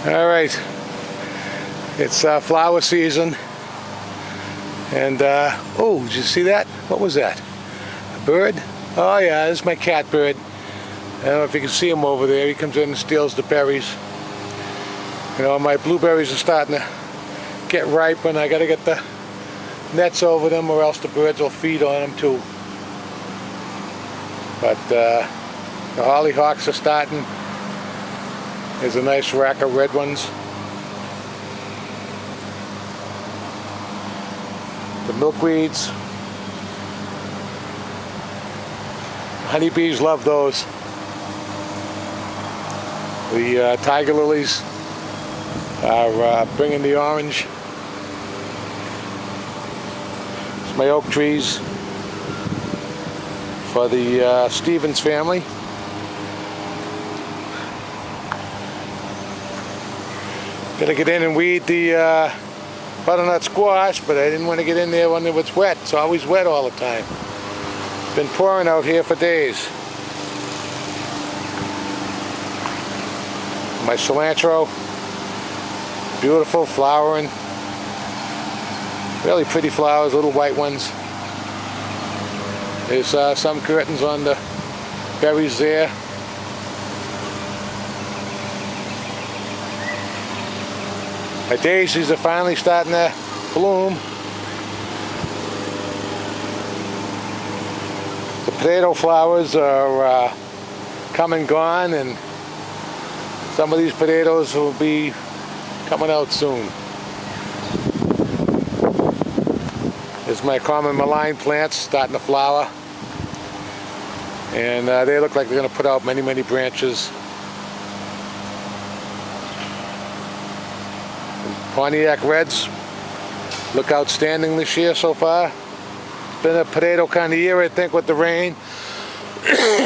All right, it's flower season, and oh, did you see that? What was that? A bird? Oh yeah, this is my catbird. I don't know if you can see him over there. He comes in and steals the berries. You know, my blueberries are starting to get ripe, and I got to get the nets over them, or else the birds will feed on them too. But the hollyhocks are starting. There's a nice rack of red ones. The milkweeds. Honeybees love those. The tiger lilies are bringing the orange. It's my oak trees for the Stevens family. Gonna get in and weed the butternut squash, but I didn't want to get in there when it was wet. It's always wet all the time. It's been pouring out here for days. My cilantro, beautiful flowering. Really pretty flowers, little white ones. There's some curtains on the berries there. My daisies are finally starting to bloom. The potato flowers are come and gone, and some of these potatoes will be coming out soon. There's my common malign plants starting to flower, and they look like they're going to put out many, many branches. Pontiac Reds look outstanding this year so far. It's been a potato kind of year, I think, with the rain.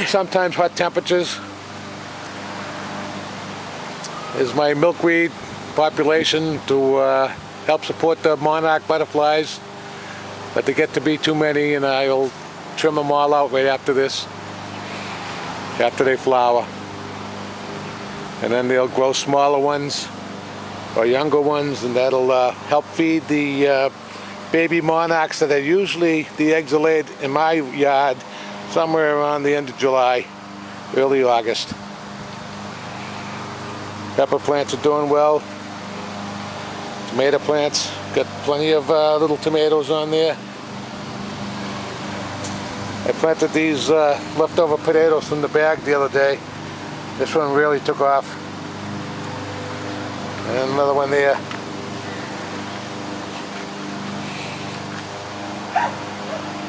Sometimes hot temperatures. Is my milkweed population to help support the monarch butterflies, but they get to be too many, and I'll trim them all out right after this, after they flower, and then they'll grow smaller ones or younger ones, and that'll help feed the baby monarchs that are usually, the eggs are laid in my yard somewhere around the end of July, early August. Pepper plants are doing well. Tomato plants, got plenty of little tomatoes on there. I planted these leftover potatoes from the bag the other day. This one really took off. And another one there.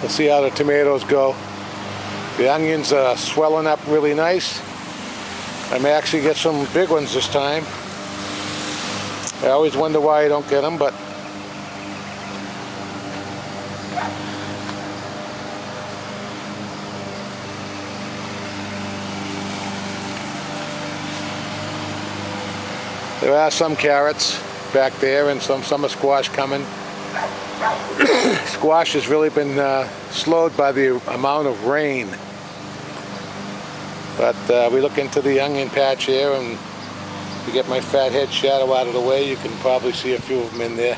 Let's see how the tomatoes go. The onions are swelling up really nice. I may actually get some big ones this time. I always wonder why I don't get them, but there are some carrots back there, and some summer squash coming. Squash has really been slowed by the amount of rain. But we look into the onion patch here, and to get my fathead shadow out of the way, you can probably see a few of them in there.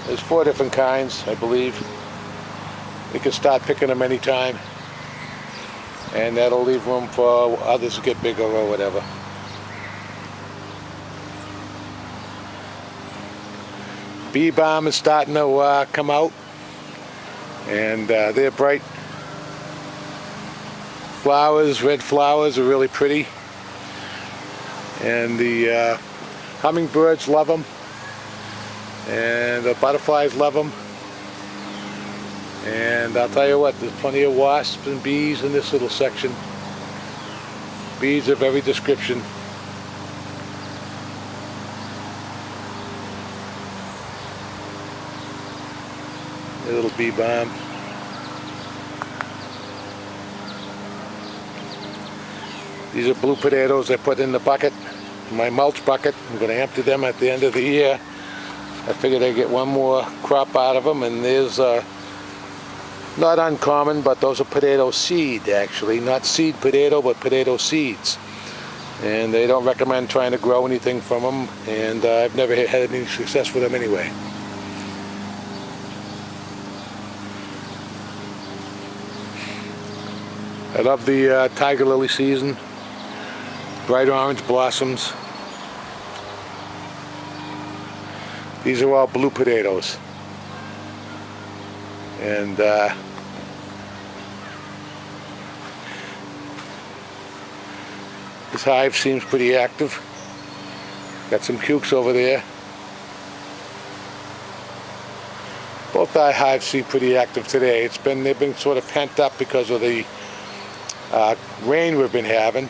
There's 4 different kinds, I believe. You can start picking them anytime, and that'll leave room for others to get bigger or whatever. Bee balm is starting to come out, and they're bright flowers. Red flowers are really pretty, and the hummingbirds love them, and the butterflies love them. And I'll tell you what, there's plenty of wasps and bees in this little section. Bees of every description. A little bee balm. These are blue potatoes I put in the bucket, my mulch bucket. I'm going to empty them at the end of the year. I figured I'd get one more crop out of them, and there's not uncommon, but those are potato seed actually, not seed potato, but potato seeds. and they don't recommend trying to grow anything from them, and I've never had any success with them anyway. I love the tiger lily season. Bright orange blossoms. These are all blue potatoes. And this hive seems pretty active. Got some cukes over there. Both our hives seem pretty active today. They've been sort of pent up because of the rain we've been having,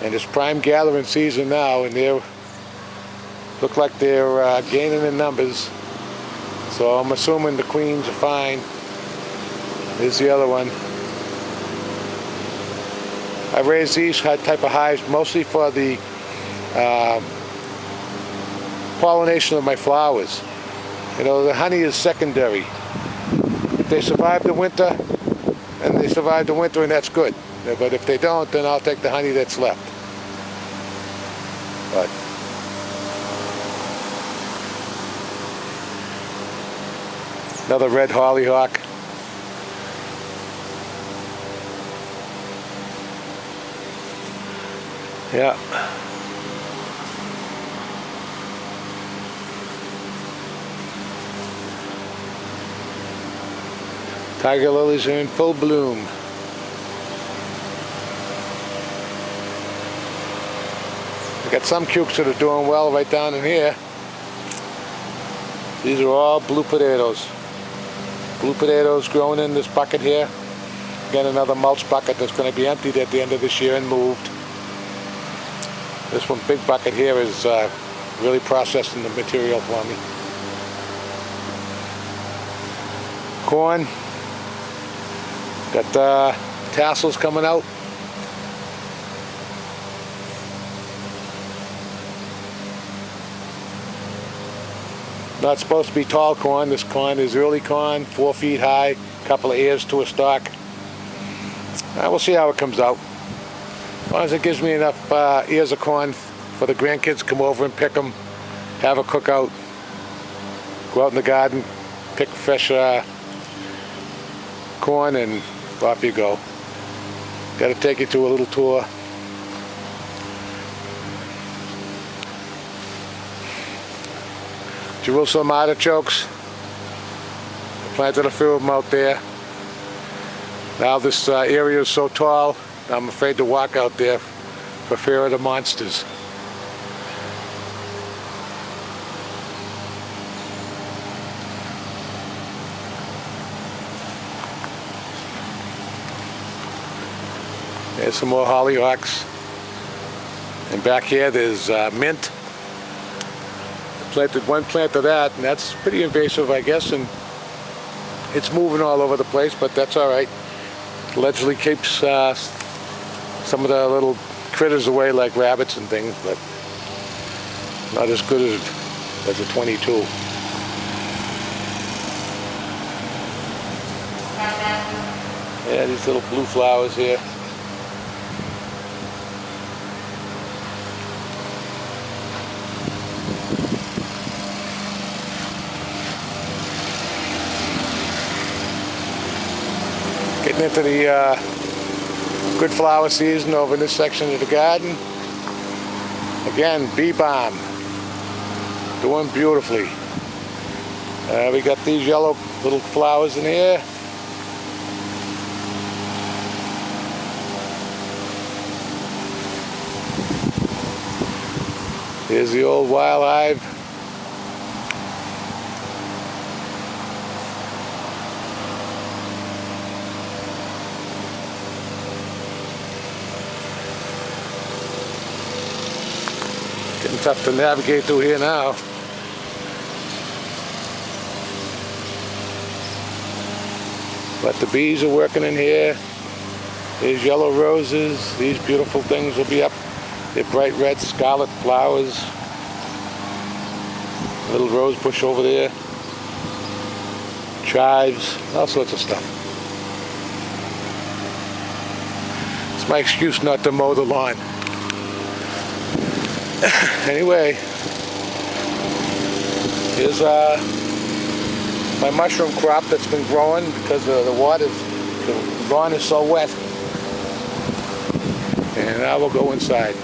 and it's prime gathering season now, and they look like they're gaining in numbers. So I'm assuming the queens are fine. Here's the other one. I raise these type of hives mostly for the pollination of my flowers. You know, the honey is secondary. If they survive the winter, and they survive the winter, and that's good. But if they don't, then I'll take the honey that's left. But another red hollyhock. Yeah. Tiger lilies are in full bloom. We got some cukes that are doing well right down in here. These are all blue potatoes. Blue potatoes growing in this bucket here. Again, another mulch bucket that's going to be emptied at the end of this year and moved. This one big bucket here is really processing the material for me. Corn. Got tassels coming out. Not supposed to be tall corn. This corn is early corn, 4 feet high, a couple of ears to a stalk. We'll see how it comes out. As long as it gives me enough ears of corn for the grandkids to come over and pick them, have a cookout, go out in the garden, pick fresh corn, and off you go. Got to take you to a little tour. Jerusalem artichokes. I planted a few of them out there. Now this area is so tall, I'm afraid to walk out there for fear of the monsters. There's some more hollyhocks. And back here there's mint. Planted one plant of that, and that's pretty invasive, I guess, and it's moving all over the place, but that's all right. Allegedly keeps some of the little critters away, like rabbits and things, but not as good as a 22. Yeah, these little blue flowers here. Getting into the good flower season over in this section of the garden. Again, bee balm, doing beautifully. We got these yellow little flowers in here. Here's the old wild hive. Getting tough to navigate through here now. But the bees are working in here. These yellow roses, these beautiful things will be up. They're bright red scarlet flowers. A little rose bush over there. Chives, all sorts of stuff. It's my excuse not to mow the lawn. Anyway, here's my mushroom crop that's been growing because the lawn is so wet. And now we'll go inside.